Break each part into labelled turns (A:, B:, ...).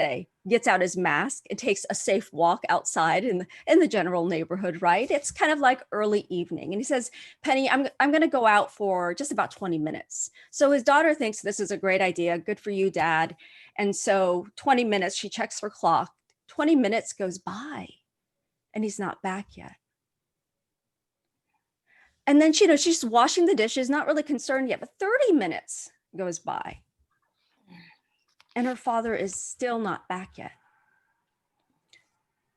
A: day, gets out his mask and takes a safe walk outside in the general neighborhood, right? It's kind of like early evening. And he says, Penny, I'm going to go out for just about 20 minutes. So his daughter thinks this is a great idea. Good for you, Dad. And so 20 minutes, she checks her clock. 20 minutes goes by and he's not back yet. And then she's washing the dishes, not really concerned yet, but 30 minutes goes by. And her father is still not back yet.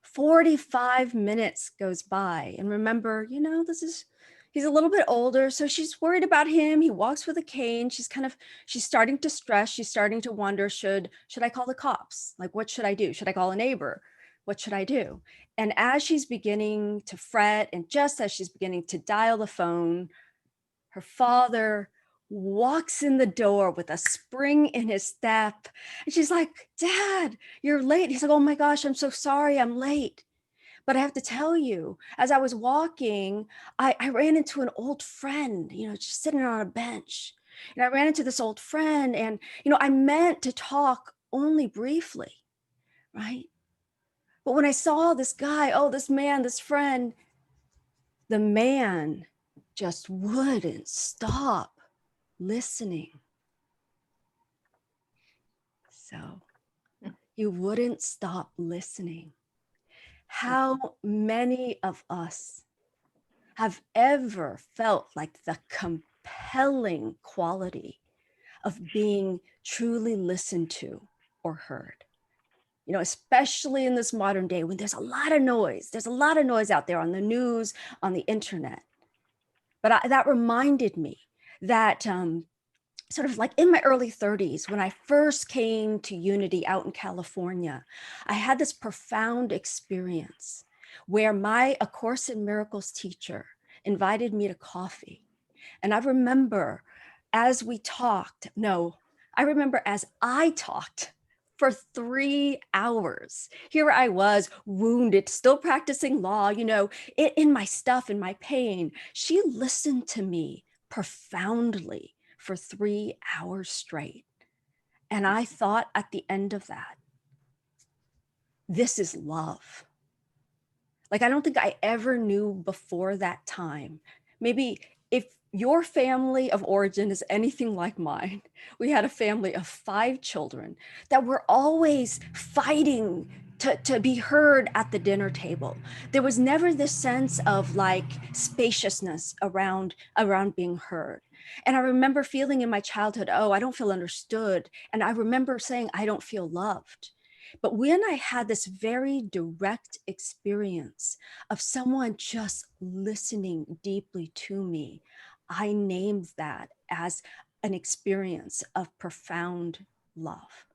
A: 45 minutes goes by. And remember, he's a little bit older, so she's worried about him. He walks with a cane. She's starting to stress. She's starting to wonder, should I call the cops? Like, what should I do? Should I call a neighbor? What should I do? And as she's beginning to fret, and just as she's beginning to dial the phone, her father walks in the door with a spring in his step. And she's like, Dad, you're late. He's like, oh my gosh, I'm so sorry, I'm late. But I have to tell you, as I was walking, I ran into an old friend, just sitting on a bench. And I ran into this old friend and, I meant to talk only briefly, right? But when I saw this guy, this man, this friend, the man just wouldn't stop listening. So you wouldn't stop listening. How many of us have ever felt like the compelling quality of being truly listened to or heard? Especially in this modern day when there's a lot of noise. There's a lot of noise out there on the news, on the internet. But that reminded me that sort of like in my early 30s, when I first came to Unity out in California, I had this profound experience where A Course in Miracles teacher invited me to coffee. And I remember as I talked for 3 hours. Here I was, wounded, still practicing law, in my stuff, in my pain. She listened to me profoundly for 3 hours straight. And I thought at the end of that, this is love. Like, I don't think I ever knew before that time. Maybe if your family of origin is anything like mine, we had a family of 5 children that were always fighting to be heard at the dinner table. There was never this sense of like spaciousness around being heard. And I remember feeling in my childhood, I don't feel understood. And I remember saying, I don't feel loved. But when I had this very direct experience of someone just listening deeply to me, I named that as an experience of profound love.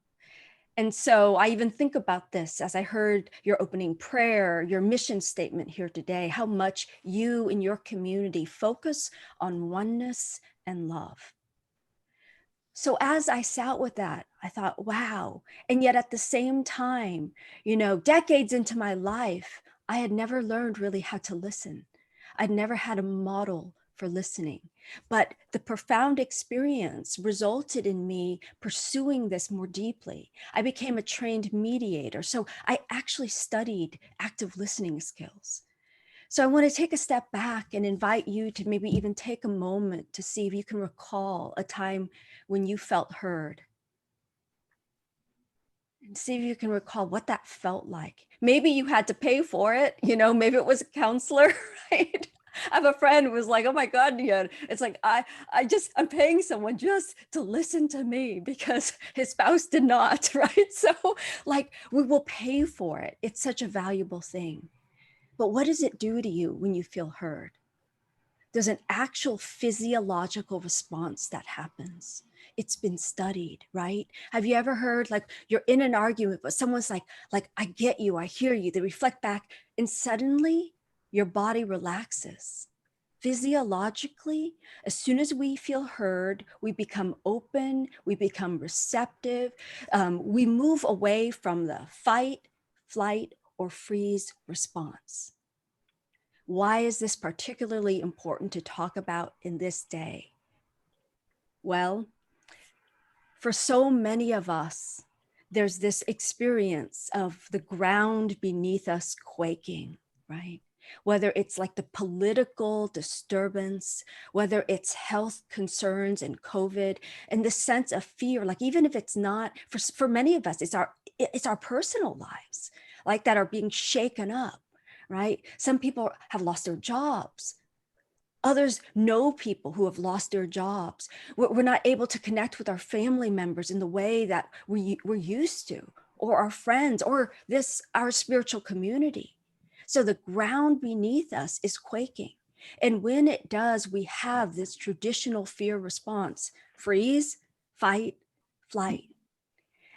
A: And so I even think about this as I heard your opening prayer, your mission statement here today, how much you and your community focus on oneness and love. So as I sat with that, I thought, wow. And yet at the same time, decades into my life, I had never learned really how to listen. I'd never had a model for listening. But the profound experience resulted in me pursuing this more deeply. I became a trained mediator. So I actually studied active listening skills. So I want to take a step back and invite you to maybe even take a moment to see if you can recall a time when you felt heard. And see if you can recall what that felt like. Maybe you had to pay for it, maybe it was a counselor, right? I have a friend who was like, oh my God, Nhien, it's like, I'm paying someone just to listen to me because his spouse did not, right? So like, we will pay for it. It's such a valuable thing. But what does it do to you when you feel heard? There's an actual physiological response that happens. It's been studied, right? Have you ever heard like you're in an argument, but someone's like, I get you, I hear you. They reflect back and suddenly your body relaxes. Physiologically, as soon as we feel heard, we become open, we become receptive. We move away from the fight, flight, or freeze response. Why is this particularly important to talk about in this day? Well, for so many of us, there's this experience of the ground beneath us quaking, right? Whether it's like the political disturbance, whether it's health concerns and COVID, and the sense of fear, like even if it's not, for many of us, it's our personal lives, like that are being shaken up, right? Some people have lost their jobs. Others know people who have lost their jobs. We're not able to connect with our family members in the way that we're used to, or our friends, or our spiritual community. So the ground beneath us is quaking. And when it does, we have this traditional fear response: freeze, fight, flight.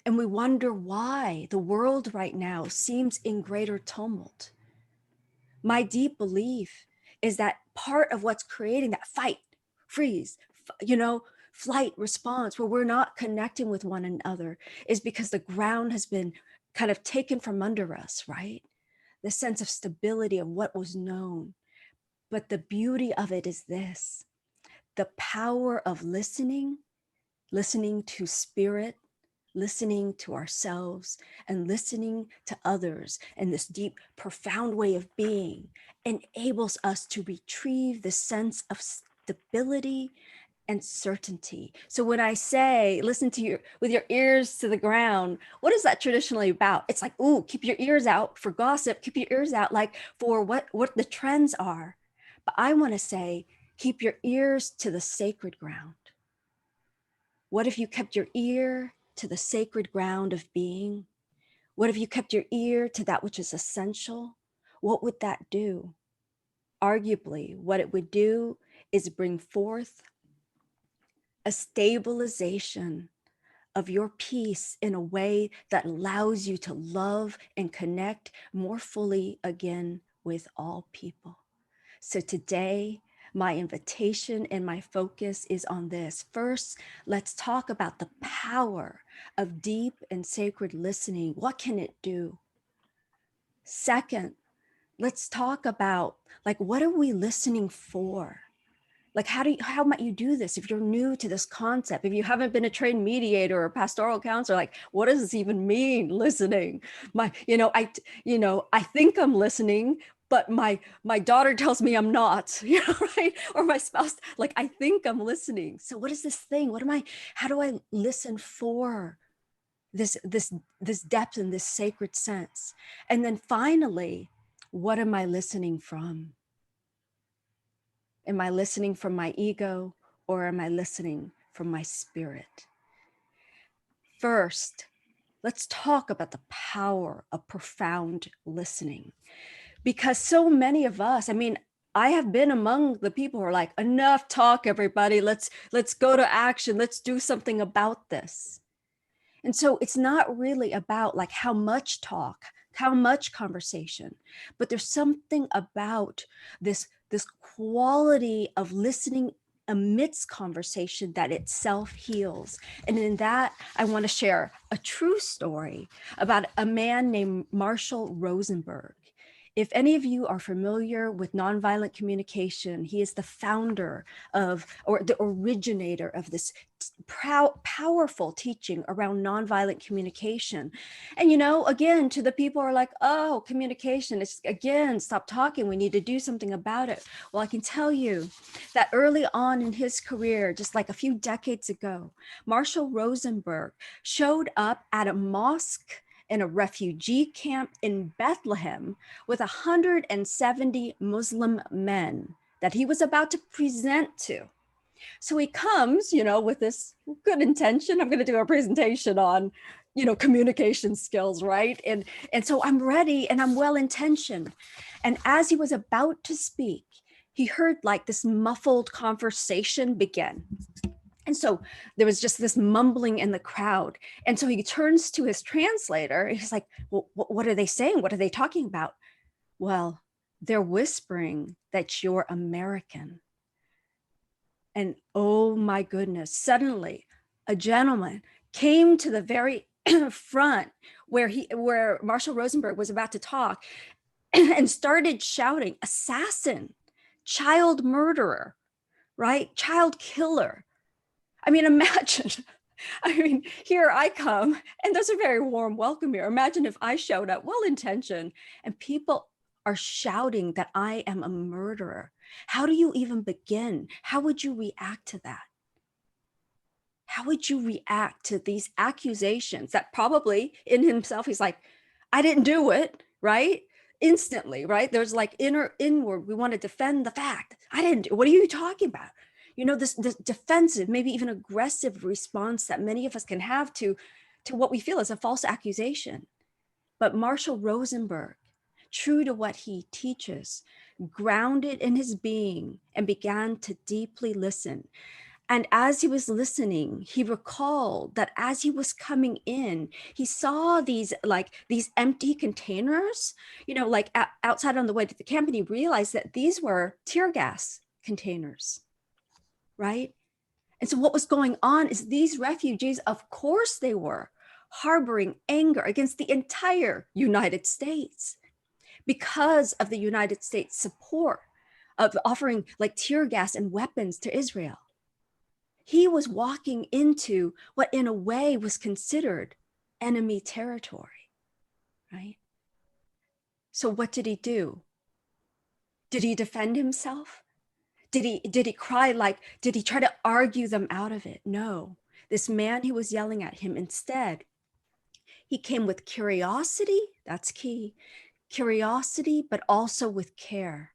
A: And we wonder why the world right now seems in greater tumult. My deep belief is that part of what's creating that fight, freeze, flight response where we're not connecting with one another is because the ground has been kind of taken from under us, right? The sense of stability of what was known. But the beauty of it is this: the power of listening to spirit, listening to ourselves, and listening to others in this deep, profound way of being enables us to retrieve the sense of stability and certainty. So when I say listen to with your ears to the ground, what is that traditionally about? It's like, ooh, keep your ears out for gossip, keep your ears out like for what the trends are. But I want to say, keep your ears to the sacred ground. What if you kept your ear to the sacred ground of being? What if you kept your ear to that which is essential? What would that do? Arguably, what it would do is bring forth a stabilization of your peace in a way that allows you to love and connect more fully again with all people. So today, my invitation and my focus is on this. First, let's talk about the power of deep and sacred listening. What can it do? Second, let's talk about like, what are we listening for? Like, how might you do this if you're new to this concept? If you haven't been a trained mediator or pastoral counselor, like, what does this even mean, listening? I think I'm listening, but my daughter tells me I'm not, right? Or my spouse, like, I think I'm listening. So what is this thing? How do I listen for this depth and this sacred sense? And then finally, what am I listening from? Am I listening from my ego, or am I listening from my spirit? First, let's talk about the power of profound listening, because so many of us, I have been among the people who are like, enough talk, everybody. Let's go to action. Let's do something about this. And so it's not really about like how much talk, how much conversation, but there's something about this quality of listening amidst conversation that itself heals. And in that, I want to share a true story about a man named Marshall Rosenberg. If any of you are familiar with nonviolent communication, he is the founder of, or the originator of this powerful teaching around nonviolent communication. And, again, to the people who are like, oh, communication, it's again, stop talking. We need to do something about it. Well, I can tell you that early on in his career, just like a few decades ago, Marshall Rosenberg showed up at a mosque in a refugee camp in Bethlehem with 170 Muslim men that he was about to present to. So he comes, with this good intention. I'm going to do a presentation on, communication skills, right? And so I'm ready and I'm well-intentioned. And as he was about to speak, he heard like this muffled conversation begin. And so there was just this mumbling in the crowd. And so he turns to his translator. And he's like, well, what are they saying? What are they talking about? Well, they're whispering that you're American. And oh my goodness, suddenly a gentleman came to the very front where Marshall Rosenberg was about to talk and started shouting, assassin, child murderer, right? Child killer. Imagine I mean, here I come, and there's a very warm welcome here. Imagine if I showed up well-intentioned and people are shouting that I am a murderer. How do you even begin? How would you react to that? How would you react to these accusations that probably in himself, he's like, I didn't do it, right? Instantly, right? There's like inward, we want to defend the fact. I didn't do, what are you talking about? You know, this defensive, maybe even aggressive response that many of us can have to what we feel is a false accusation. But Marshall Rosenberg, true to what he teaches, grounded in his being and began to deeply listen. And as he was listening, he recalled that as he was coming in, he saw these empty containers, you know, like outside on the way to the camp, and he realized that these were tear gas containers, right? And so what was going on is these refugees, of course they were harboring anger against the entire United States because of the United States support of offering like tear gas and weapons to Israel. He was walking into what in a way was considered enemy territory, right? So what did he do? Did he defend himself? Did he cry, like, did he try to argue them out of it? No. This man who was yelling at him, instead, he came with curiosity, that's key, curiosity, but also with care.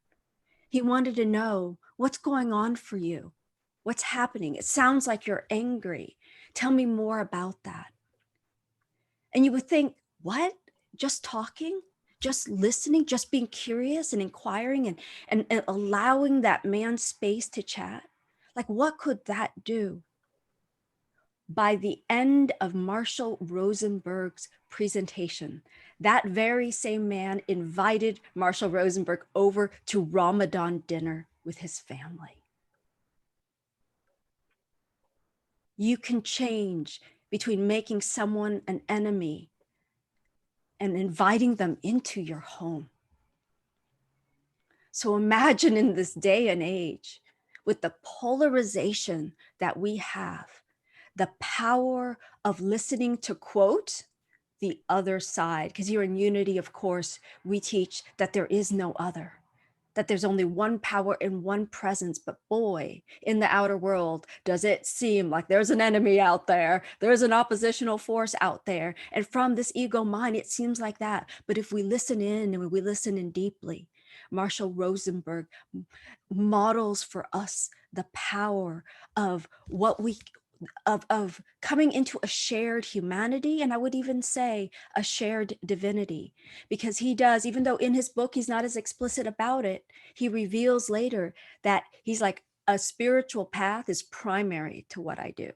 A: He wanted to know, what's going on for you? What's happening? It sounds like you're angry. Tell me more about that. And you would think, what? Just talking? Just listening? Just being curious and inquiring and allowing that man space to chat? Like, what could that do? By the end of Marshall Rosenberg's presentation, that very same man invited Marshall Rosenberg over to Ramadan dinner with his family. You can change between making someone an enemy and inviting them into your home. So imagine in this day and age, with the polarization that we have, the power of listening to, quote, the other side. Because here in Unity, of course, we teach that there is no other, that there's only one power and one presence. But boy, in the outer world, does it seem like there's an enemy out there, there's an oppositional force out there. And from this ego mind, it seems like that. But if we listen in and we listen in deeply, Marshall Rosenberg models for us the power of what we of coming into a shared humanity, and I would even say a shared divinity, because he does, even though in his book he's not as explicit about it, he reveals later that he's like, a spiritual path is primary to what I do.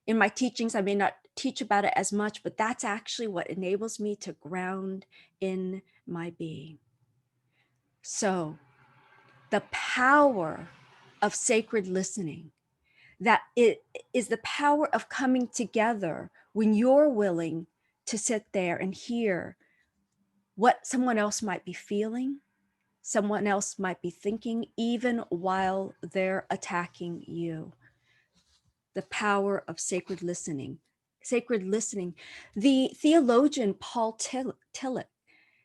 A: In my teachings, I may not teach about it as much, but that's actually what enables me to ground in my being. So the power of sacred listening, that it is the power of coming together when you're willing to sit there and hear what someone else might be feeling, someone else might be thinking, even while they're attacking you. The power of sacred listening. Sacred listening. The theologian Paul Tillich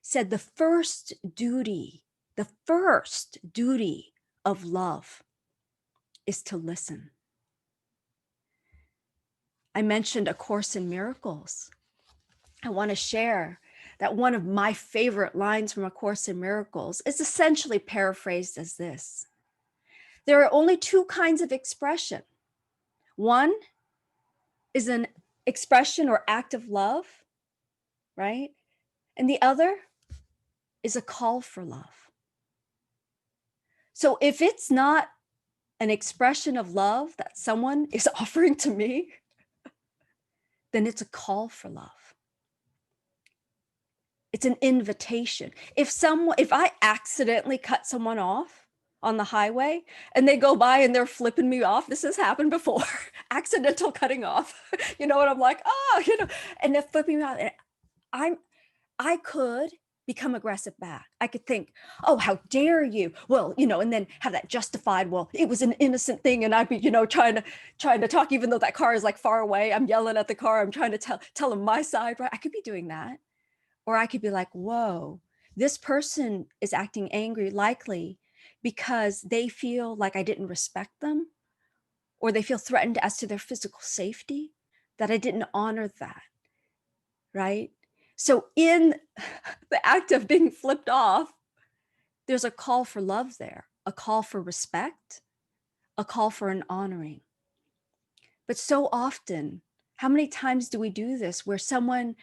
A: said the first duty of love is to listen. I mentioned A Course in Miracles. I want to share that one of my favorite lines from A Course in Miracles is essentially paraphrased as this: there are only two kinds of expression. One is an expression or act of love, right? And the other is a call for love. So if it's not an expression of love that someone is offering to me, then it's a call for love. It's an invitation. If I accidentally cut someone off on the highway and they go by and they're flipping me off, this has happened before, accidental cutting off, you know, and I'm like, oh, you know, and they're flipping me off. And I could become aggressive back. I could think, oh, how dare you? Well, and then have that justified, well, it was an innocent thing. And I'd be, trying to talk, even though that car is like far away. I'm yelling at the car. I'm trying to tell them my side, right? I could be doing that. Or I could be like, whoa, this person is acting angry, likely because they feel like I didn't respect them, or they feel threatened as to their physical safety, that I didn't honor that, right? So in the act of being flipped off, there's a call for love there, a call for respect, a call for an honoring. But so often, how many times do we do this where someone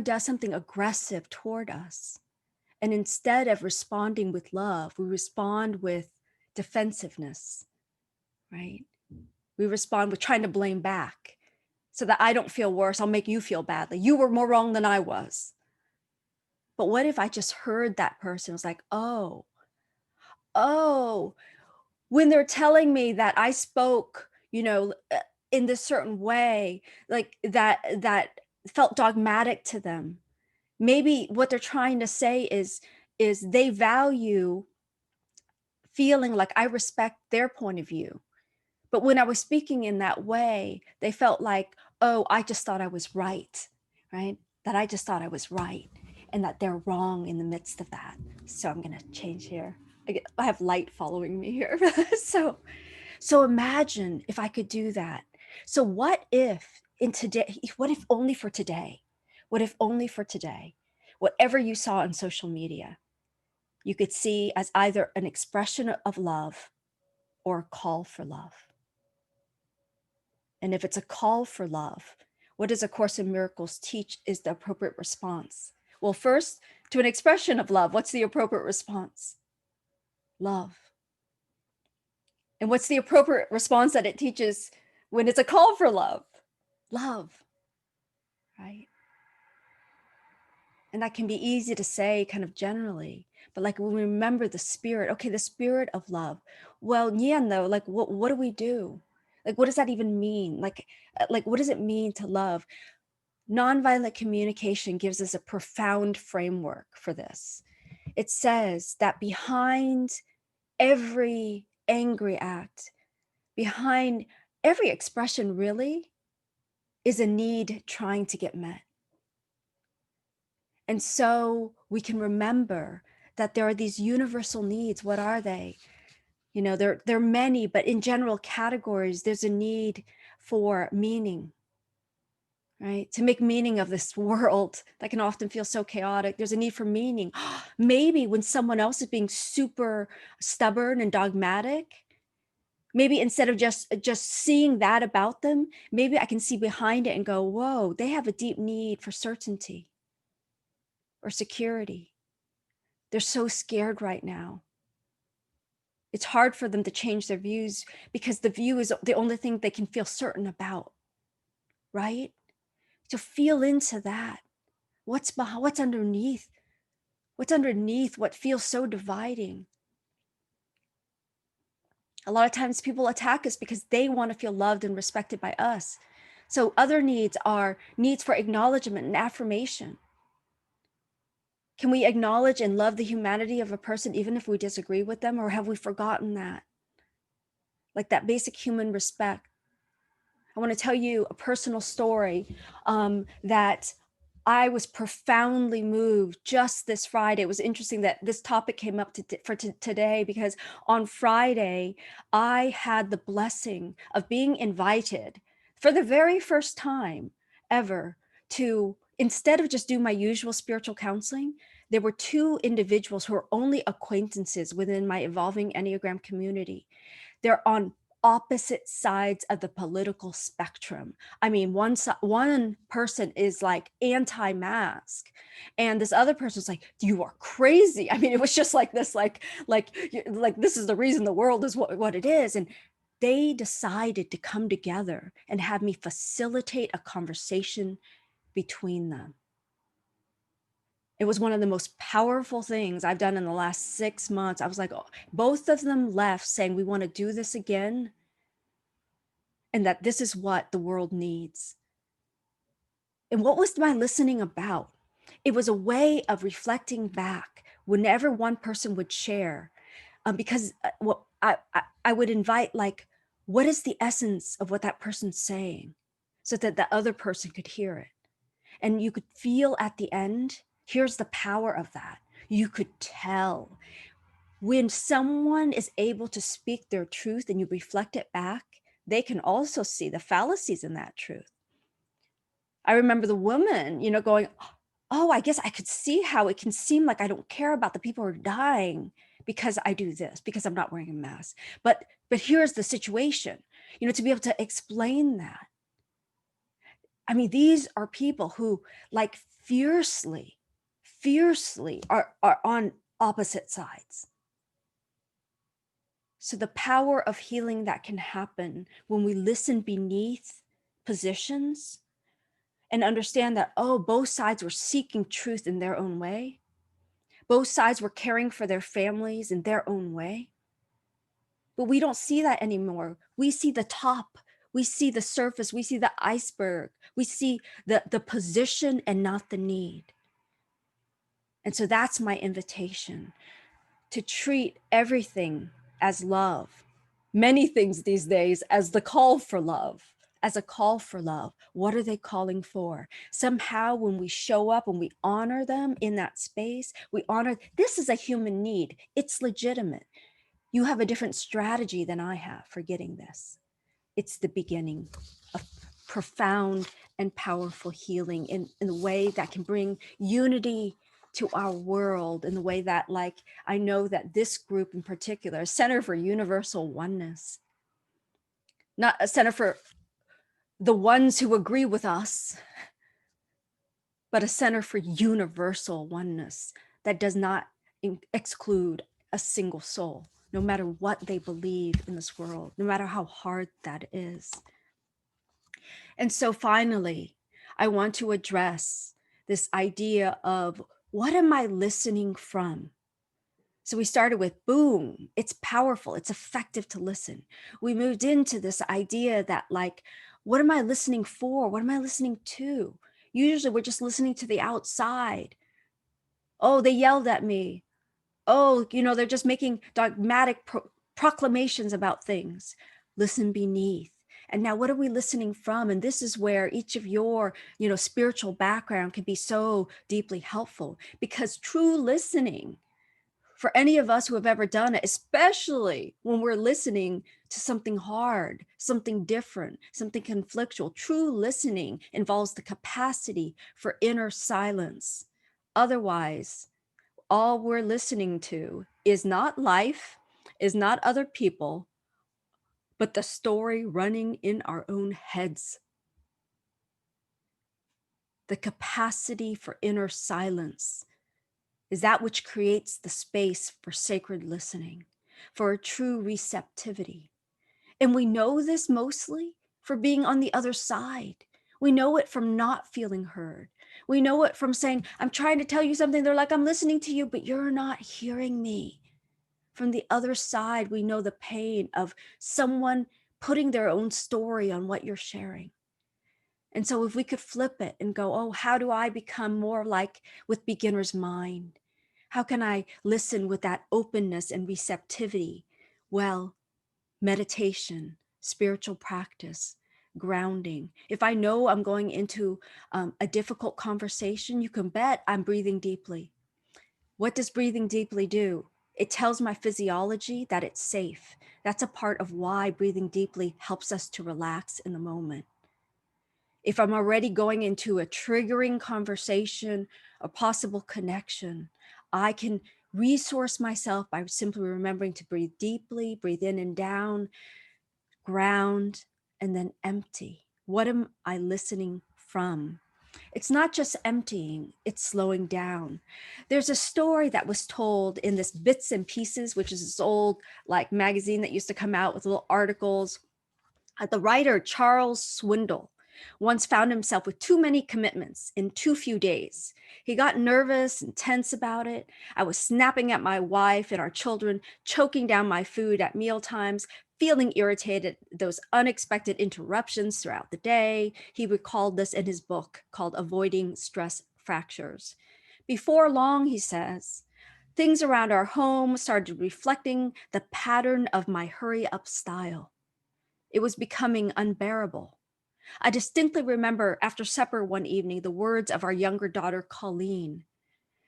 A: does something aggressive toward us, and instead of responding with love, we respond with defensiveness, right? We respond with trying to blame back so that I don't feel worse. I'll make you feel badly. You were more wrong than I was. But what if I just heard that person was like, oh, when they're telling me that I spoke, in this certain way, like that felt dogmatic to them. Maybe what they're trying to say is they value feeling like I respect their point of view. But when I was speaking in that way, they felt like, oh, I just thought I was right? That I just thought I was right, and that they're wrong in the midst of that. So I'm going to change here. I have light following me here. So imagine if I could do that. So what if only for today? What if only for today, whatever you saw on social media, you could see as either an expression of love or a call for love? And if it's a call for love, what does A Course in Miracles teach is the appropriate response? Well, first, to an expression of love, what's the appropriate response? Love. And what's the appropriate response that it teaches when it's a call for love? Love, right? And that can be easy to say kind of generally, but like when we remember the spirit, okay, the spirit of love. Well, Nhien, though, like what do we do? Like, what does that even mean? Like what does it mean to love? Nonviolent communication gives us a profound framework for this. It says that behind every angry act, behind every expression really, is a need trying to get met. And so we can remember that there are these universal needs. What are they? There are many, but in general categories, there's a need for meaning, right? To make meaning of this world that can often feel so chaotic. There's a need for meaning. Maybe when someone else is being super stubborn and dogmatic, maybe instead of just seeing that about them, maybe I can see behind it and go, whoa, they have a deep need for certainty or security. They're so scared right now. It's hard for them to change their views because the view is the only thing they can feel certain about, right? To feel into that. What's behind, what's underneath what feels so dividing? A lot of times people attack us because they want to feel loved and respected by us. So other needs are needs for acknowledgement and affirmation. Can we acknowledge and love the humanity of a person even if we disagree with them, or have we forgotten that? Like that basic human respect. I want to tell you a personal story that I was profoundly moved just this Friday. It was interesting that this topic came up today because on Friday, I had the blessing of being invited for the very first time ever to, instead of just do my usual spiritual counseling, there were two individuals who are only acquaintances within my evolving Enneagram community. They're on opposite sides of the political spectrum. I mean, one person is like anti-mask, and this other person's like, "You are crazy." I mean, it was just like this, like this is the reason the world is what it is. And they decided to come together and have me facilitate a conversation between them. It was one of the most powerful things I've done in the last 6 months. I was like, oh, both of them left saying, we want to do this again, and that this is what the world needs. And what was my listening about? It was a way of reflecting back whenever one person would share, because what I would invite, like, what is the essence of what that person's saying, so that the other person could hear it. And you could feel at the end, here's the power of that. You could tell when someone is able to speak their truth and you reflect it back, they can also see the fallacies in that truth. I remember the woman, going, oh, I guess I could see how it can seem like I don't care about the people who are dying because I do this, because I'm not wearing a mask. But here's the situation, to be able to explain that. I mean, these are people who, like, fiercely are on opposite sides. So the power of healing that can happen when we listen beneath positions and understand that, oh, both sides were seeking truth in their own way. Both sides were caring for their families in their own way. But we don't see that anymore. We see the top. We see the surface. We see the iceberg. We see the position and not the need. And so that's my invitation, to treat everything as love. Many things these days as the call for love, as a call for love. What are they calling for? Somehow when we show up and we honor them in that space, we honor, this is a human need. It's legitimate. You have a different strategy than I have for getting this. It's the beginning of profound and powerful healing in a way that can bring unity to our world, in the way that, like, I know that this group in particular, Center for Universal Oneness, not a center for the ones who agree with us, but a center for universal oneness that does not exclude a single soul, no matter what they believe in this world, no matter how hard that is. And so finally, I want to address this idea of, what am I listening from? So we started with, boom, it's powerful, it's effective to listen. We moved into this idea that, like, what am I listening for? What am I listening to? Usually we're just listening to the outside. Oh, they yelled at me. Oh, they're just making dogmatic proclamations about things. Listen beneath. And now what are we listening from? And this is where each of your, spiritual background can be so deeply helpful, because true listening, for any of us who have ever done it, especially when we're listening to something hard, something different, something conflictual, true listening involves the capacity for inner silence. Otherwise, all we're listening to is not life, is not other people, but the story running in our own heads. The capacity for inner silence is that which creates the space for sacred listening, for a true receptivity. And we know this mostly for being on the other side. We know it from not feeling heard. We know it from saying, I'm trying to tell you something. They're like, I'm listening to you, but you're not hearing me. From the other side, we know the pain of someone putting their own story on what you're sharing. And so if we could flip it and go, oh, how do I become more like with beginner's mind? How can I listen with that openness and receptivity? Well, meditation, spiritual practice, grounding. If I know I'm going into a difficult conversation, you can bet I'm breathing deeply. What does breathing deeply do? It tells my physiology that it's safe. That's a part of why breathing deeply helps us to relax in the moment. If I'm already going into a triggering conversation, a possible connection, I can resource myself by simply remembering to breathe deeply, breathe in and down, ground, and then empty. What am I listening from? It's not just emptying, it's slowing down. There's a story that was told in this Bits and Pieces, which is this old, like, magazine that used to come out with little articles. The writer, Charles Swindoll, once found himself with too many commitments in too few days. He got nervous and tense about it. I was snapping at my wife and our children, choking down my food at meal times, feeling irritated, those unexpected interruptions throughout the day. He recalled this in his book called Avoiding Stress Fractures. Before long, he says, things around our home started reflecting the pattern of my hurry up style. It was becoming unbearable. I distinctly remember after supper one evening the words of our younger daughter, Colleen.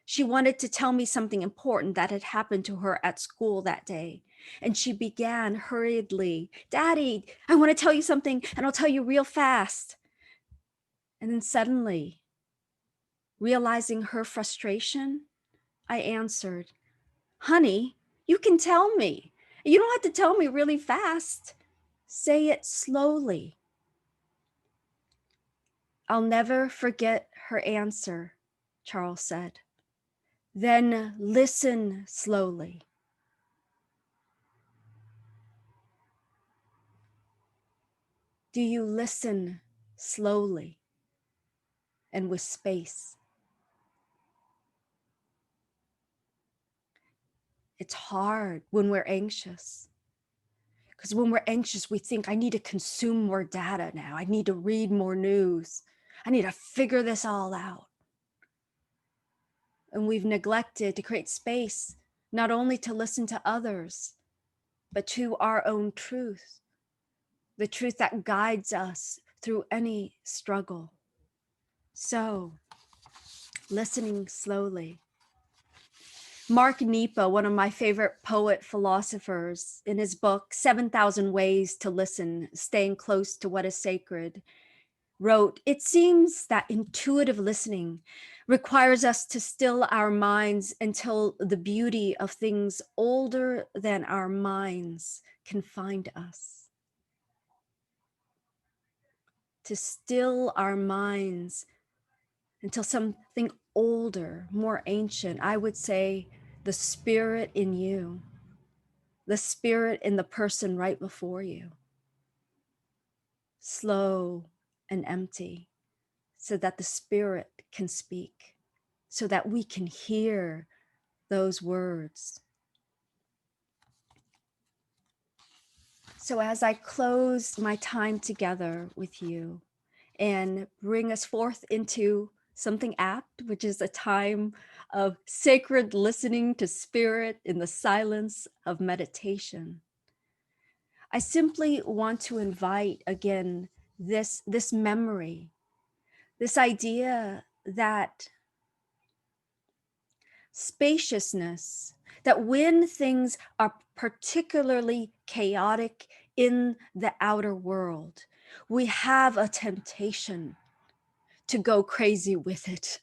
A: She wanted to tell me something important that had happened to her at school that day. And she began hurriedly, Daddy, I want to tell you something, and I'll tell you real fast. And then suddenly, realizing her frustration, I answered, Honey, you can tell me. You don't have to tell me really fast. Say it slowly. I'll never forget her answer, Charles said. Then listen slowly. Do you listen slowly and with space? It's hard when we're anxious. Because when we're anxious, we think, I need to consume more data now. I need to read more news. I need to figure this all out. And we've neglected to create space, not only to listen to others, but to our own truth, the truth that guides us through any struggle. So, listening slowly. Mark Nepo, one of my favorite poet philosophers, in his book, 7,000 Ways to Listen, Staying Close to What is Sacred, wrote, it seems that intuitive listening requires us to still our minds until the beauty of things older than our minds can find us. To still our minds until something older, more ancient, I would say the spirit in you, the spirit in the person right before you, slow and empty, so that the spirit can speak, so that we can hear those words. So as I close my time together with you and bring us forth into something apt, which is a time of sacred listening to spirit in the silence of meditation, I simply want to invite again this memory, this idea that spaciousness, that when things are particularly chaotic in the outer world, we have a temptation to go crazy with it,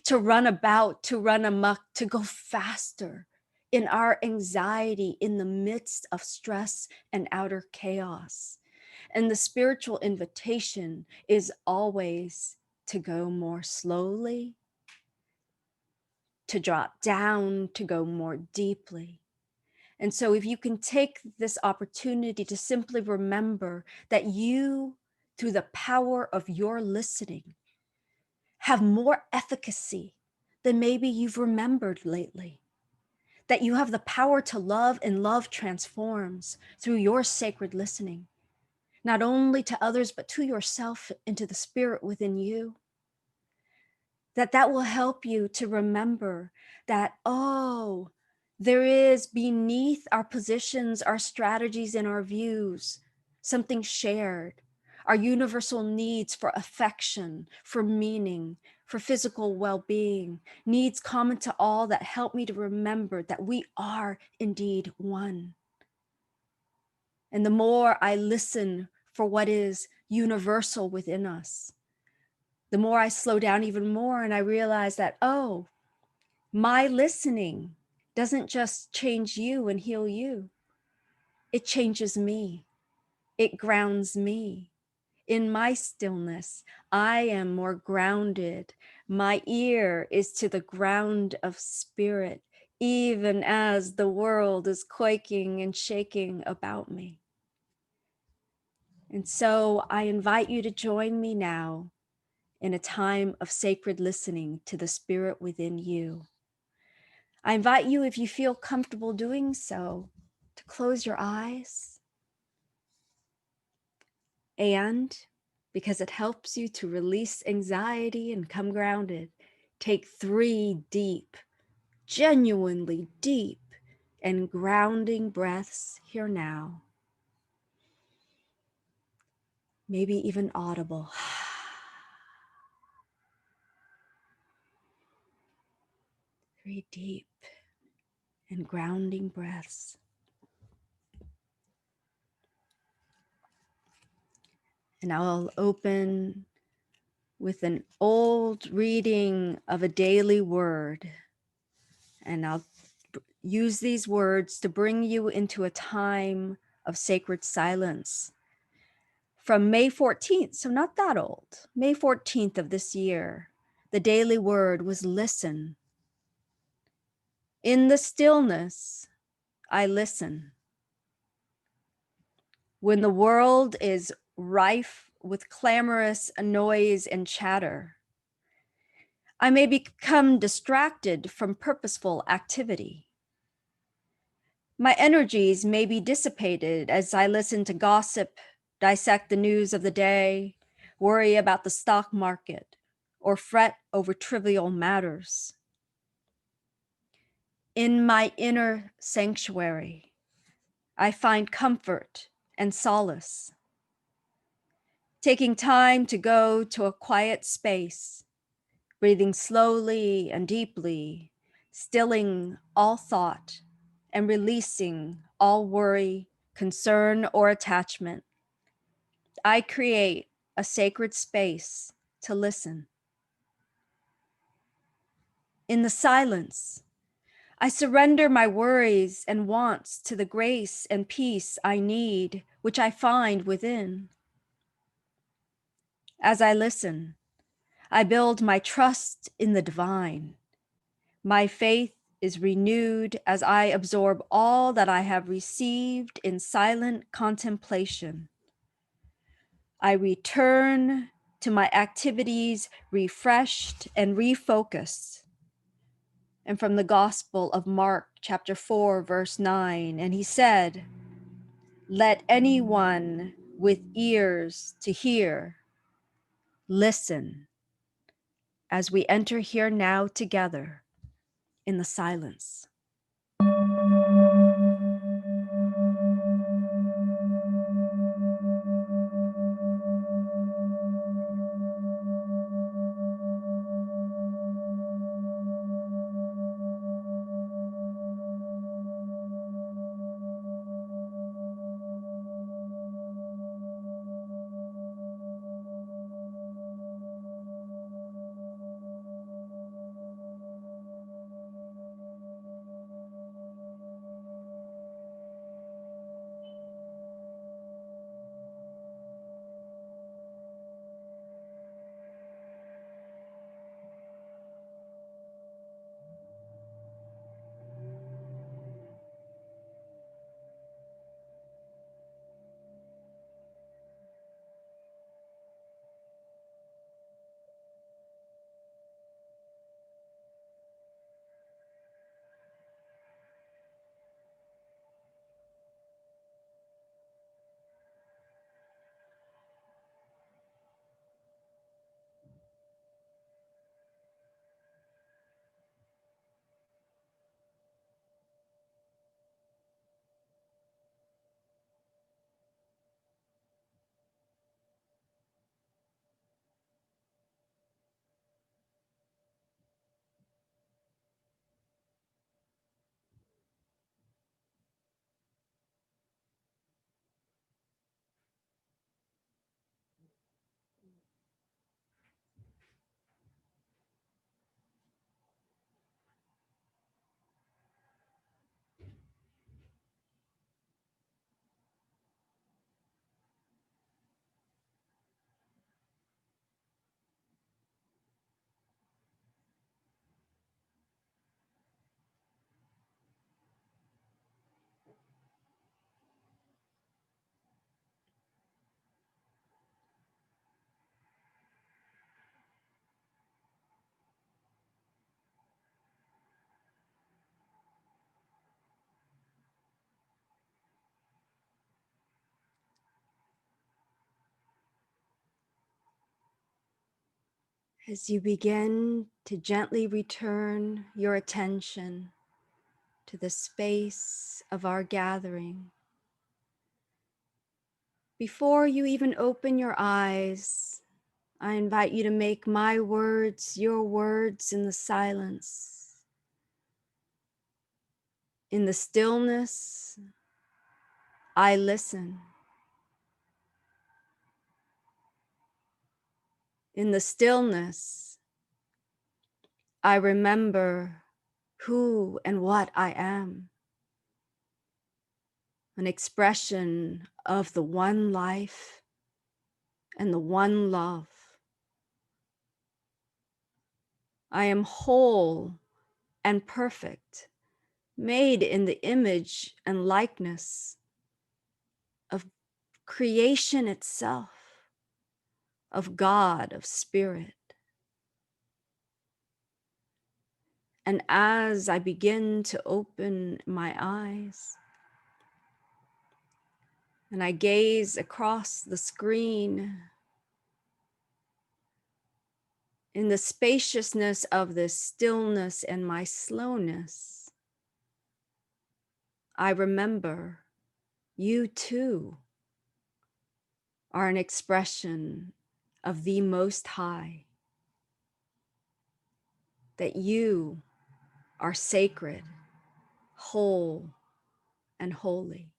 A: to run about, to run amok, to go faster in our anxiety in the midst of stress and outer chaos. And the spiritual invitation is always to go more slowly, to drop down, to go more deeply. And so if you can take this opportunity to simply remember that you, through the power of your listening, have more efficacy than maybe you've remembered lately, that you have the power to love, and love transforms through your sacred listening, not only to others, but to yourself and to the spirit within you. That will help you to remember that, oh, there is beneath our positions, our strategies, and our views, something shared, our universal needs for affection, for meaning, for physical well-being, needs common to all that help me to remember that we are indeed one. And the more I listen for what is universal within us, the more I slow down even more and I realize that, oh, my listening doesn't just change you and heal you. It changes me. It grounds me. In my stillness, I am more grounded. My ear is to the ground of spirit, even as the world is quaking and shaking about me. And so I invite you to join me now in a time of sacred listening to the spirit within you. I invite you, if you feel comfortable doing so, to close your eyes. And because it helps you to release anxiety and come grounded, Take 3 deep, genuinely deep and grounding breaths here now. Maybe even audible. 3 deep and grounding breaths. And I'll open with an old reading of a daily word. And I'll use these words to bring you into a time of sacred silence. From May 14th, so not that old, May 14th of this year, the daily word was listen. In the stillness, I listen. When the world is rife with clamorous noise and chatter, I may become distracted from purposeful activity. My energies may be dissipated as I listen to gossip, dissect the news of the day, worry about the stock market, or fret over trivial matters. In my inner sanctuary, I find comfort and solace. Taking time to go to a quiet space, breathing slowly and deeply, stilling all thought and releasing all worry, concern, or attachment. I create a sacred space to listen. In the silence, I surrender my worries and wants to the grace and peace I need, which I find within. As I listen, I build my trust in the divine. My faith is renewed as I absorb all that I have received in silent contemplation. I return to my activities refreshed and refocused. And from the Gospel of Mark, chapter 4, verse 9, and he said, "Let anyone with ears to hear listen as we enter here now together in the silence." As you begin to gently return your attention to the space of our gathering, before you even open your eyes, I invite you to make my words your words in the silence. In the stillness, I listen. In the stillness, I remember who and what I am, an expression of the one life and the one love. I am whole and perfect, made in the image and likeness of creation itself, of God, of Spirit. And as I begin to open my eyes and I gaze across the screen, in the spaciousness of this stillness and my slowness, I remember you too are an expression of the Most High, that you are sacred, whole, and holy.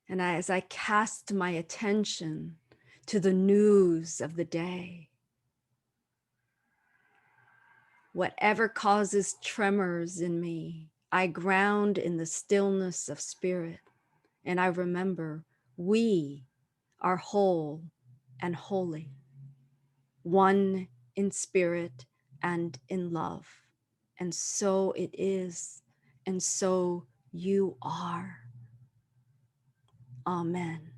A: And as I cast my attention to the news of the day, whatever causes tremors in me, I ground in the stillness of spirit, and I remember we are whole and holy, one in spirit and in love. And so it is, and so you are. Amen.